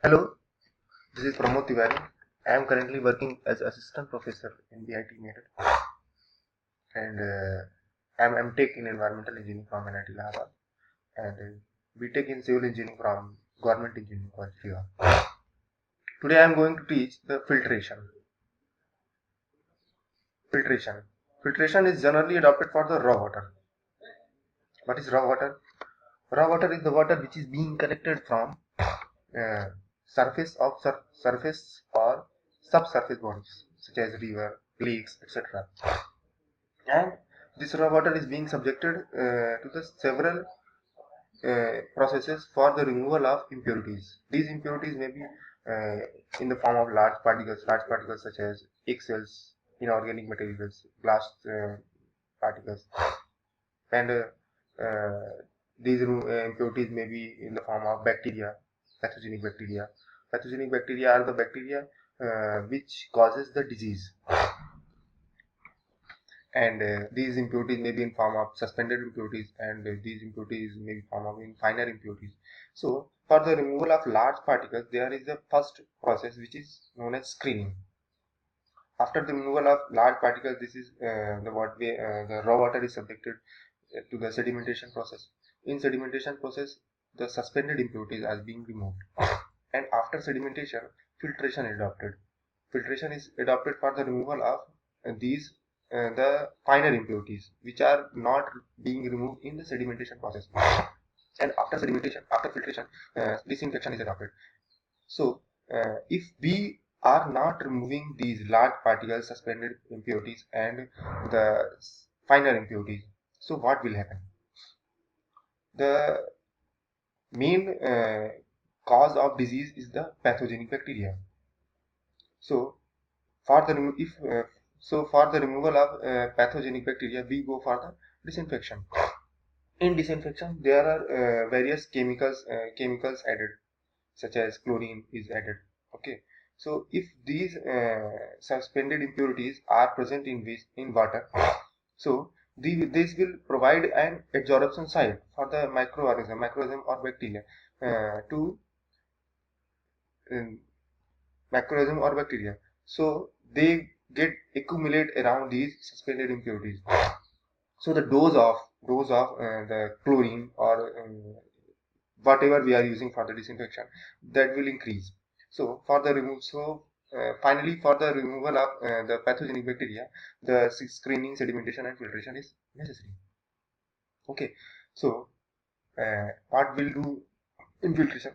Hello, this is Pramod Tiwari. I am currently working as assistant professor in BIT Meerut, and I am MTech in environmental engineering from NIT Allahabad, and BTech in civil engineering from Government Engineering College, Riyadh. Today I am going to teach the filtration. Filtration. Filtration is generally adopted for the raw water. What is raw water? Raw water is the water which is being collected from uh, surface or subsurface bodies such as river, lakes, etc. And this raw water is being subjected to the several processes for the removal of impurities. These impurities may be in the form of large particles such as egg cells, inorganic materials, glass particles, and these impurities may be in the form of bacteria, pathogenic bacteria. Pathogenic bacteria are the bacteria which causes the disease, and these impurities may be in form of suspended impurities, and these impurities may be form of in finer impurities. So for the removal of large particles there is the first process which is known as screening. After the removal of large particles, this is the raw water is subjected to the sedimentation process. In sedimentation process, the suspended impurities are being removed, and after sedimentation, filtration is adopted. Filtration is adopted for the removal of these the finer impurities which are not being removed in the sedimentation process. And after filtration, disinfection is adopted. So if we are not removing these large particles, suspended impurities, and the finer impurities, so what will happen? The main cause of disease is the pathogenic bacteria. So for the remo- if so for the removal of pathogenic bacteria, we go for the disinfection. In disinfection, there are various chemicals added, such as chlorine is added. Okay, so if these suspended impurities are present in water, so this will provide an adsorption site for the microorganism or bacteria to um, microorganism or bacteria. So they get accumulate around these suspended impurities. So the dose of the chlorine or whatever we are using for the disinfection, that will increase. So for the remove so finally, for the removal of the pathogenic bacteria, the screening, sedimentation and filtration is necessary. Okay, so what we'll do in filtration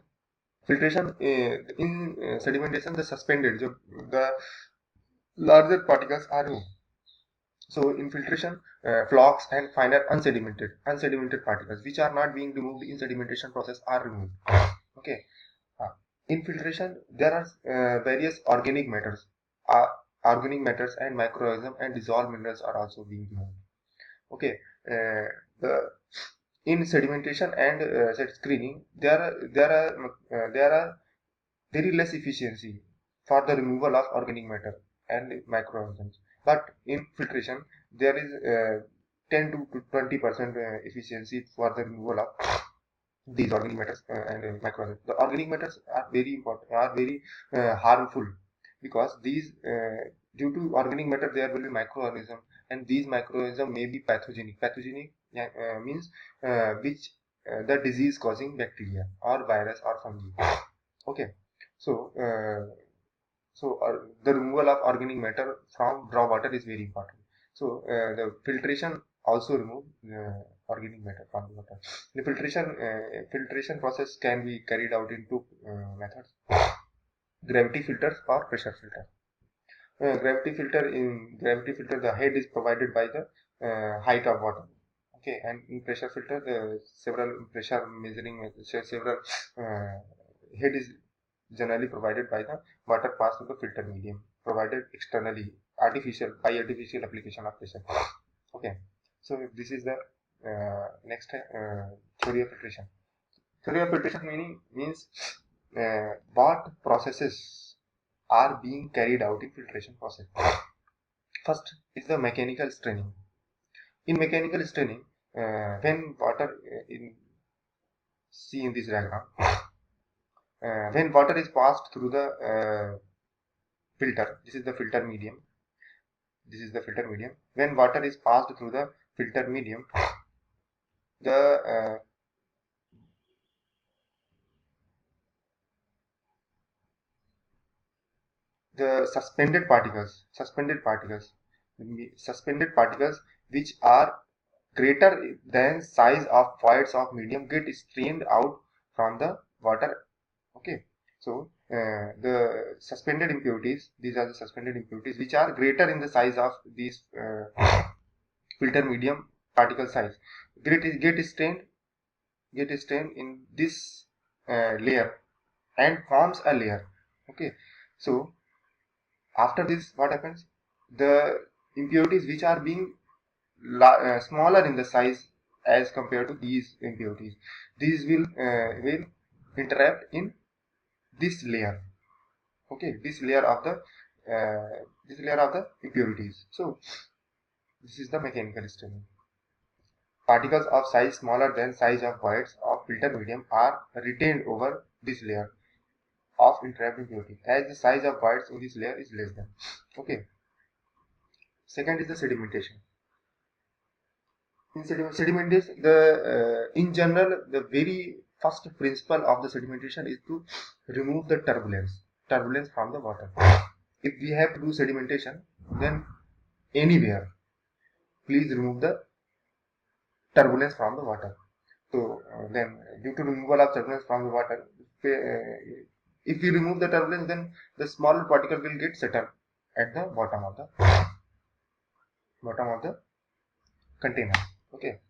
in sedimentation, the suspended the larger particles are removed. So in filtration, flocks and finer unsedimented particles which are not being removed in sedimentation process are removed. Okay. Uh, in filtration, there are various uh, organic matters and microorganisms and dissolved minerals are also being removed. Okay. The in sedimentation and screening, there are very less efficiency for the removal of organic matter and microorganisms. But in filtration, there is 10 to 20% efficiency for the removal of these organic matters and microorganisms. The organic matters are very important, are very harmful, because these due to organic matter there will be microorganisms, and these microorganisms may be pathogenic. Pathogenic means which the disease causing bacteria or virus or fungi. Okay, so the removal of organic matter from raw water is very important. So the filtration also remove organic matter from the water. The filtration process can be carried out in two methods: gravity filters or pressure filter. Gravity filter, the head is provided by the height of water. Okay, and in pressure filter, the several pressure measuring several head is generally provided by the water passed through the filter medium provided externally, artificial application of pressure. Okay, so this is the next theory of filtration. Theory of filtration means what processes are being carried out in filtration process. First is the mechanical straining. In mechanical straining, when water in see in this diagram, when water is passed through the filter, this is the filter medium. This is the filter medium. When water is passed through the filter medium, the suspended particles which are greater than size of voids of medium get strained out from the water. Okay, so the suspended impurities, these are the suspended impurities which are greater in the size of these filter medium particle size, get strained in this layer and forms a layer. Okay, so after this what happens, the impurities which are being smaller in the size as compared to these impurities, these will interact in this layer. Okay, this layer of the impurities. So this is the mechanical straining. Particles of size smaller than size of voids of filter medium are retained over this layer of entrapped impurity as the size of voids in this layer is less than. Okay, second is the sedimentation. In sedimentation, in general, the very first principle of the sedimentation is to remove the turbulence from the water. If we have to do sedimentation, then anywhere, please remove the turbulence from the water. So then, due to removal of turbulence from the water, if we remove the turbulence, then the smaller particle will get settled at the bottom of the container. Okay.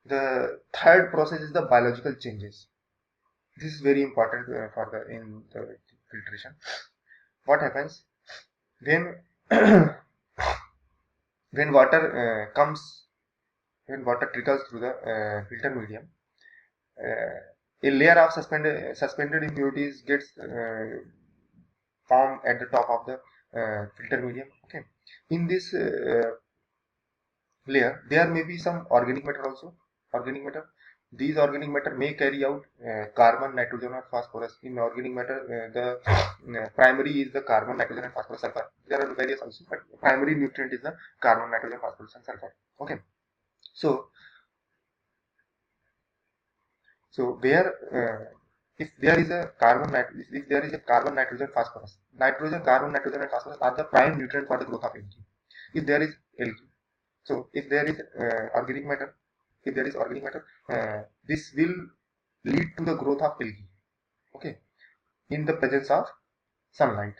The third process is the biological changes. This is very important for the filtration. What happens when when water trickles through the filter medium? A layer of suspended impurities gets formed at the top of the filter medium. Okay, in this layer there may be some organic matter also. These organic matter may carry out carbon, nitrogen or phosphorus. In organic matter, the primary is the carbon, nitrogen and phosphorus, sulfur. There are various also, but primary nutrient is the carbon, nitrogen, phosphorus and sulfur. Okay, so where if there is a carbon, nitrogen, phosphorus, carbon, nitrogen and phosphorus are the prime nutrient for the growth of algae. If there is algae, so if there is organic matter, this will lead to the growth of algae. Okay, in the presence of sunlight.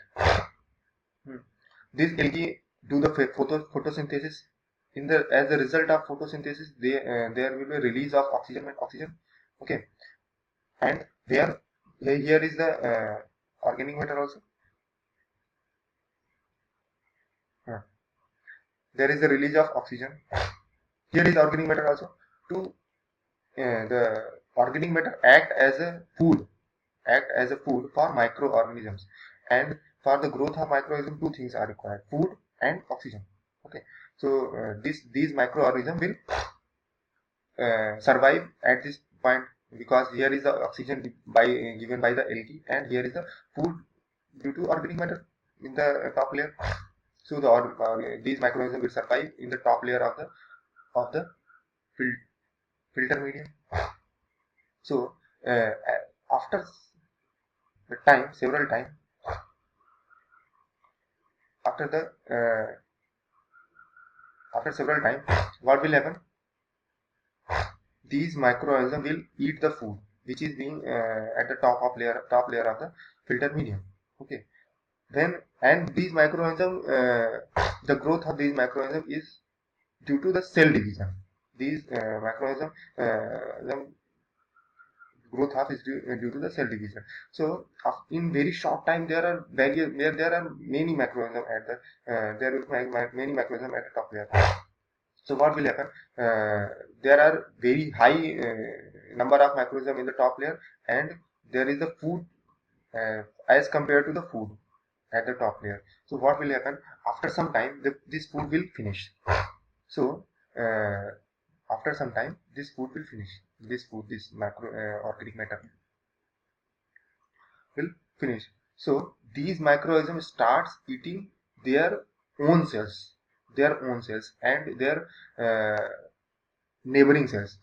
These algae do the photosynthesis. As a result of photosynthesis, there will be a release of oxygen. Okay, and here is the organic matter also. There is a release of oxygen. Here is organic matter also. To the organic matter act as a food for microorganisms, and for the growth of microorganisms two things are required: food and oxygen. Okay, so these microorganisms will survive at this point, because here is the oxygen given by the algae, and here is the food due to organic matter in the top layer. So these microorganisms will survive in the top layer of the filter medium. So after the time, several time, after the after several time, what will happen? These microorganisms will eat the food which is being at the top layer of the filter medium. Okay, then and these microorganisms, the growth of these microorganisms is due to the cell division. These microorganisms, the growth of is due to the cell division. So in very short time there are many microorganisms at the many microorganisms at the top layer. So what will happen? There are very high number of microorganisms in the top layer, and there is the food as compared to the food at the top layer. So what will happen? After some time, this food will finish. So after some time, this food will finish. This macro organic matter. will finish. So these microorganisms starts eating their own cells, and their neighboring cells.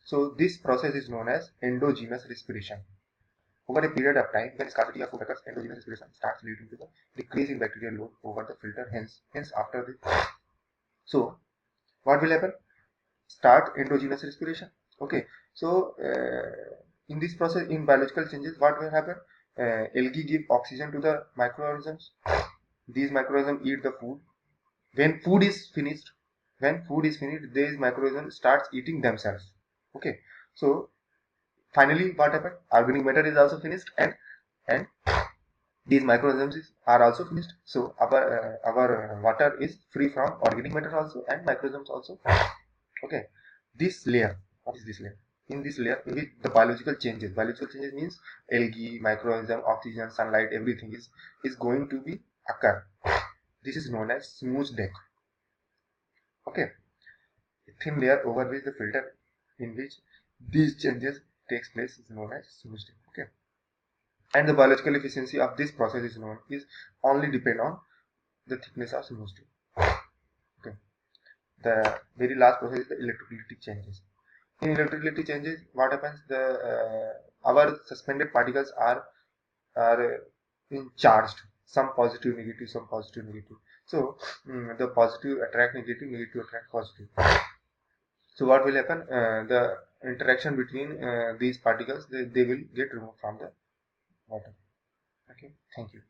So this process is known as endogenous respiration. Over a period of time, when scarcity of food occurs, endogenous respiration starts leading to the decrease in bacterial load over the filter. Hence after the, so what will happen? Start endogenous respiration. Okay, so in this process, in biological changes, what will happen? Algae give oxygen to the microorganisms. These microorganisms eat the food. When food is finished, these microorganisms starts eating themselves. Okay, so finally, what happened? Organic matter is also finished, and these microorganisms are also finished. So our water is free from organic matter also and microorganisms also. Okay, this layer, what is this layer? In this layer, with the biological changes means algae, microorganism, oxygen, sunlight, everything is going to be occur. This is known as smooth deck. Okay, a thin layer over which the filter in which these changes takes place is known as smooth deck. Okay, and the biological efficiency of this process is only depend on the thickness of smooth deck. Okay, the very last process is the electrolytic changes. In electrolytic changes, what happens? The our suspended particles are in charged. Some positive, negative, some positive, negative. So the positive attract negative, negative attract positive. So what will happen? The interaction between these particles, they will get removed from the water. Okay. Thank you.